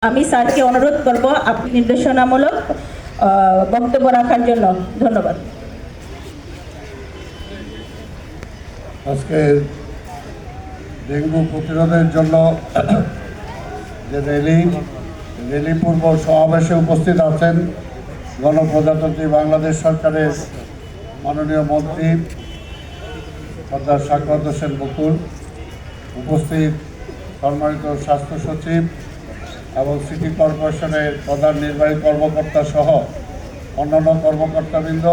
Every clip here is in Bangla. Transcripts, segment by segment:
আমি স্যারকে অনুরোধ করব আপনি নির্দেশনামূলক বক্তব্য রাখার জন্য। ধন্যবাদ। আজকে ডেঙ্গু প্রতিরোধের জন্য যে রেলি পূর্ব সমাবেশে উপস্থিত আছেন গণপ্রজাতন্ত্রী বাংলাদেশ সরকারের মাননীয় মন্ত্রী সর্দার সাখাওয়াত হোসেন বকুল, উপস্থিত সম্মানিত স্বাস্থ্য সচিব এবং সিটি কর্পোরেশনের প্রধান নির্বাহী কর্মকর্তা সহ অন্যান্য কর্মকর্তাবৃন্দ,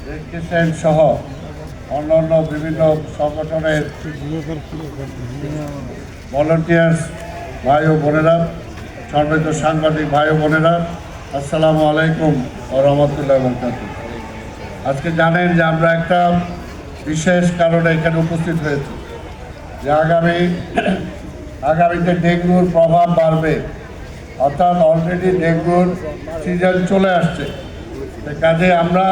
রেড ক্রিসেন্ট সহ অন্যান্য বিভিন্ন সংগঠনের ভলান্টিয়ার্স ভাই ও বোনেরা, সম্মানিত সাংবাদিক ভাই ও বোনেরা, আসসালামু আলাইকুম ওয়া রাহমাতুল্লাহি ওয়া বারাকাতুহু। আজকে জানেন যে আমরা একটা বিশেষ কারণে এখানে উপস্থিত হয়েছি যে আগামীতে ডেঙ্গুর প্রভাব বাড়বে, অর্থাৎ অলরেডি ডেঙ্গুর সিজন চলে আসছে। কাজে আমরা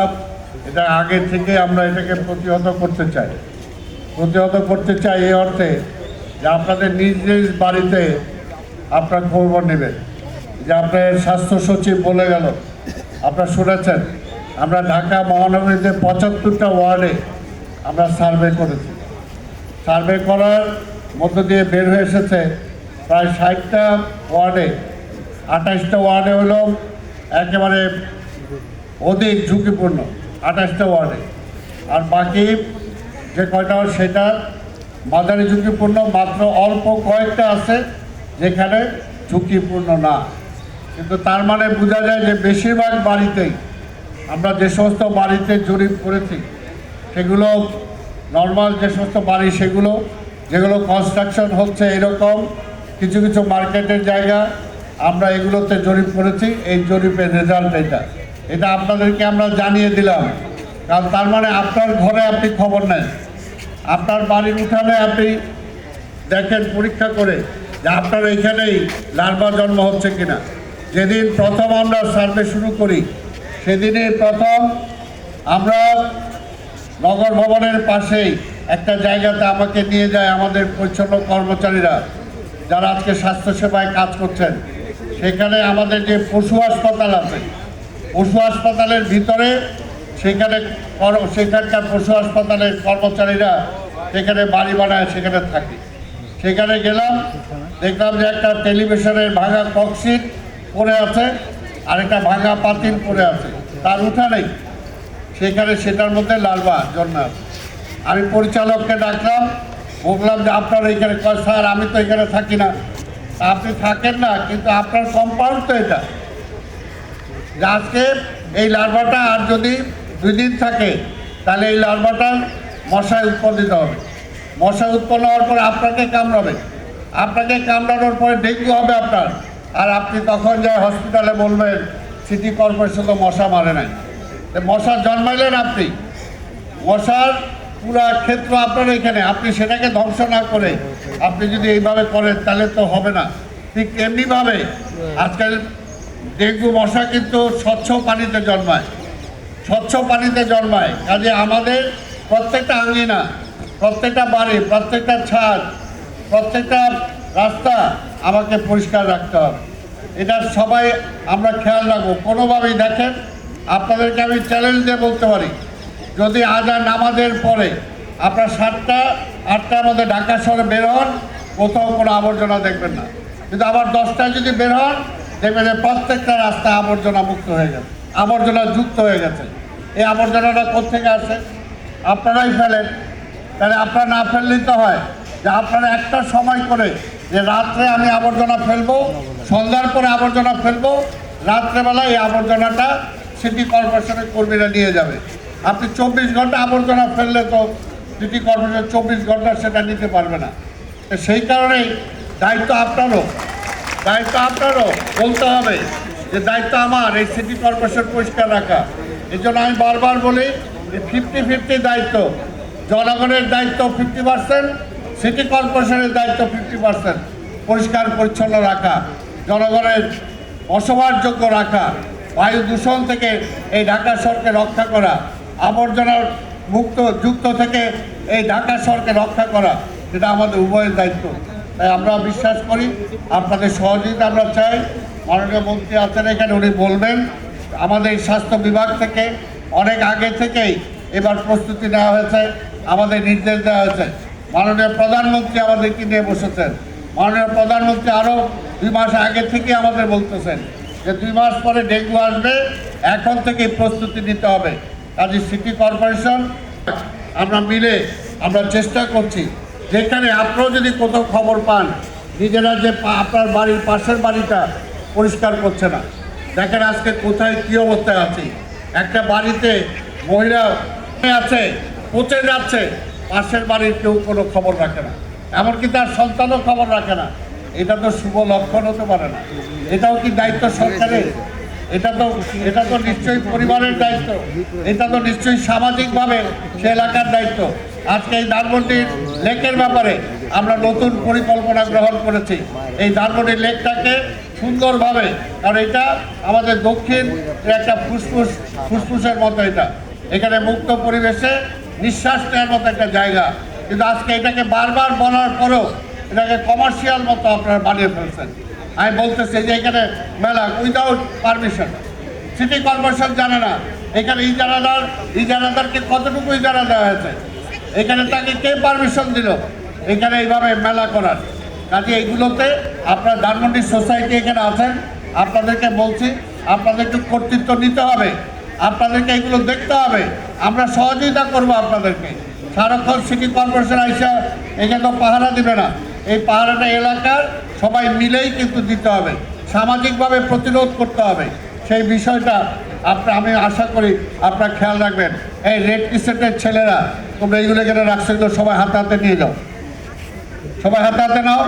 এটা আগে থেকে আমরা এটাকে প্রতিহত করতে চাই এই অর্থে যে আপনাদের নিজ নিজ বাড়িতে আপনার খবর নেবেন। যে আপনার স্বাস্থ্য সচিব বলে গেল, আপনারা শুনেছেন আমরা ঢাকা মহানগরীতে 75টা ওয়ার্ডে আমরা সার্ভে করেছি। সার্ভে করার মধ্য দিয়ে বের হয়ে এসেছে প্রায় 60টা ওয়ার্ডে, 28টা ওয়ার্ডে হলো একেবারে অধিক ঝুঁকিপূর্ণ, 28টা ওয়ার্ডে। আর বাকি যে কয়টা সেটা মাঝারি ঝুঁকিপূর্ণ, মাত্র অল্প কয়েকটা আছে যেখানে ঝুঁকিপূর্ণ না। কিন্তু তার মানে বোঝা যায় যে বেশিরভাগ বাড়িতেই আমরা যে সমস্ত বাড়িতে জরিপ করেছি সেগুলো নর্মাল যে সমস্ত বাড়ি, যেগুলো কনস্ট্রাকশন হচ্ছে এরকম কিছু কিছু মার্কেটের জায়গা আমরা এগুলোতে জরিপ করেছি। এই জরিপের রেজাল্ট এটা আপনাদেরকে আমরা জানিয়ে দিলাম। কারণ তার মানে আপনার ঘরে আপনি খবর নেন, আপনার বাড়ির উঠানে আপনি দেখেন পরীক্ষা করে যে আপনার এইখানেই লার্ভা জন্ম হচ্ছে কিনা। যেদিন প্রথম আমরা সার্ভে শুরু করি সেদিনই প্রথম আমরা নগর ভবনের পাশেই একটা জায়গাতে আমাকে নিয়ে যায় আমাদের পরিচ্ছন্ন কর্মচারীরা যারা আজকে স্বাস্থ্যসেবায় কাজ করছেন। সেখানে আমাদের যে পশু হাসপাতাল আছে, পশু হাসপাতালের ভিতরে সেখানকার পশু হাসপাতালের কর্মচারীরা সেখানে বাড়ি বানায় সেখানে থাকে। সেখানে গেলাম, দেখলাম যে একটা টেলিভিশনের ভাঙা কক্সিট পড়ে আছে আর একটা ভাঙা পাতিল পড়ে আছে, তার উঠানেই সেটার মধ্যে লার্ভা জন্মে আছে। আমি পরিচালককে ডাকলাম, বললাম যে আপনার এইখানে, স্যার আমি তো এখানে থাকি না। আপনি থাকেন না, কিন্তু আপনার কম্পাউন্ড তো এটা, যে আজকে এই লার্ভাটা আর যদি 2 দিন থাকে তাহলে এই লার্ভাটার মশায় উৎপাদিত হবে। মশা উৎপন্ন হওয়ার পর আপনাকে কামড়াবে, আপনাকে কামড়ানোর পরে ডেঙ্গু হবে আপনার। আর আপনি তখন যায় হসপিটালে বলবেন সিটি কর্পোরেশন তো মশা মারে নাই। মশা জন্মাইলেন আপনি, মশার পুরা ক্ষেত্র আপনার এখানে, আপনি সেটাকে ধ্বংস না করে আপনি যদি এইভাবে করেন তাহলে তো হবে না। ঠিক এমনিভাবে আজকাল ডেঙ্গু মশা কিন্তু স্বচ্ছ পানিতে জন্মায়। কাজে আমাদের প্রত্যেকটা আঙ্গিনা, প্রত্যেকটা বাড়ি, প্রত্যেকটা ছাদ, প্রত্যেকটা রাস্তা আমাকে পরিষ্কার রাখতে হবে। এটা সবাই আমরা খেয়াল রাখবো। কোনোভাবেই দেখেন, আপনাদেরকে আমি চ্যালেঞ্জ দিয়ে বলতে পারি, যদি আজান নামাজের পরে আপনার 7টা 8টার মধ্যে ঢাকা শহরে বের হন, কোথাও কোনো আবর্জনা দেখবেন না। কিন্তু আবার 10টায় যদি বের হন, দেখবেন যে প্রত্যেকটা রাস্তা আবর্জনা মুক্ত হয়ে গেছে, আবর্জনা যুক্ত হয়ে গেছে। এই আবর্জনাটা কোত্থেকে আসে? আপনারাই ফেলেন। তাহলে আপনারা না ফেললেই তো হয় যে আপনারা একটা সময় করে যে রাত্রে আমি আবর্জনা ফেলবো, সন্ধ্যার পরে আবর্জনা ফেলবো, রাত্রেবেলা এই আবর্জনাটা সিটি কর্পোরেশনের কর্মীরা নিয়ে যাবে। আপনি 24 ঘন্টা আবর্জনা ফেললে তো সিটি কর্পোরেশন 24 ঘন্টা সেটা নিতে পারবে না। তো সেই কারণেই দায়িত্ব আপনারও বলতে হবে যে দায়িত্ব আমার এই সিটি কর্পোরেশন পরিষ্কার রাখা। এই জন্য আমি বারবার বলি যে 50-50 দায়িত্ব। জনগণের দায়িত্ব 50%, সিটি কর্পোরেশনের দায়িত্ব 50%। পরিষ্কার পরিচ্ছন্ন রাখা, জনগণের বসবাসযোগ্য রাখা, বায়ু দূষণ থেকে এই ঢাকা শহরকে রক্ষা করা, আবর্জনার যুক্ত থেকে এই ঢাকা শহরকে রক্ষা করা, এটা আমাদের উভয়ের দায়িত্ব। তাই আমরা বিশ্বাস করি আপনাদের সহযোগিতা আমরা চাই। মাননীয় মন্ত্রী আছেন এখানে, উনি বলবেন। আমাদের স্বাস্থ্য বিভাগ থেকে অনেক আগে থেকেই এবার প্রস্তুতি নেওয়া হয়েছে, আমাদের নির্দেশ দেওয়া হয়েছে। মাননীয় প্রধানমন্ত্রী আমাদেরকে নিয়ে বসেছেন। মাননীয় প্রধানমন্ত্রী আরও 2 মাস আগে থেকে আমাদের বলতেছেন যে 2 মাস পরে ডেঙ্গু আসবে, এখন থেকে প্রস্তুতি নিতে হবে। কাজে সিটি কর্পোরেশন আমরা মিলে আমরা চেষ্টা করছি, যেখানে আপনারাও যদি কোথাও খবর পান নিজেরা যে আপনার বাড়ির পাশের বাড়িটা পরিষ্কার করছে না, দেখেন আজকে কোথায় কী অবস্থায় আছে। একটা বাড়িতে মহিলা আছে, পচে যাচ্ছে, পাশের বাড়ির কেউ কোনো খবর রাখে না, এমনকি তার সন্তানও খবর রাখে না। এটা তো শুভ লক্ষণ হতে পারে না। এটাও কি দায়িত্ব সরকারের? এটা তো নিশ্চয়ই পরিবারের দায়িত্ব, এটা তো নিশ্চয়ই সামাজিকভাবে সে এলাকার দায়িত্ব। আজকে এই ধানমন্ডির লেকের ব্যাপারে আমরা নতুন পরিকল্পনা গ্রহণ করেছি। এই ধানমন্ডির লেকটাকে সুন্দরভাবে, কারণ এটা আমাদের দক্ষিণ একটা ফুসফুসের মতো, এটা এখানে মুক্ত পরিবেশে নিঃশ্বাস নেওয়ার মতো একটা জায়গা, কিন্তু আজকে এটাকে বারবার বলার পরেও এটাকে কমার্শিয়াল মতো আপনারা বানিয়ে ফেলছেন। আমি বলতেছি যে এখানে মেলা উইদাউট পারমিশন, সিটি কর্পোরেশন জানে না এখানে ইজারাদারকে কতটুকু ইজারা দেওয়া হয়েছে, এখানে তাকে কে পারমিশন দিল এখানে এইভাবে মেলা করার। কাজে এইগুলোতে আপনার ধানমন্ডি সোসাইটি এখানে আছেন, আপনাদেরকে বলছি আপনাদেরকে কর্তৃত্ব নিতে হবে, আপনাদেরকে এগুলো দেখতে হবে। আমরা সহযোগিতা করবো আপনাদেরকে। সারাক্ষণ সিটি কর্পোরেশন আইসা এখানে তো পাহারা দিবে না, এই পাহারাটা এলাকার সবাই মিলেই কিন্তু দিতে হবে, সামাজিকভাবে প্রতিরোধ করতে হবে। সেই বিষয়টা আমি আশা করি আপনারা খেয়াল রাখবেন। এই রেড ক্রিসেন্টের ছেলেরা তোমরা এইগুলো এখানে রাখছো, সবাই হাতে হাতে নিয়ে যাও, সবাই হাতে হাতে নাও।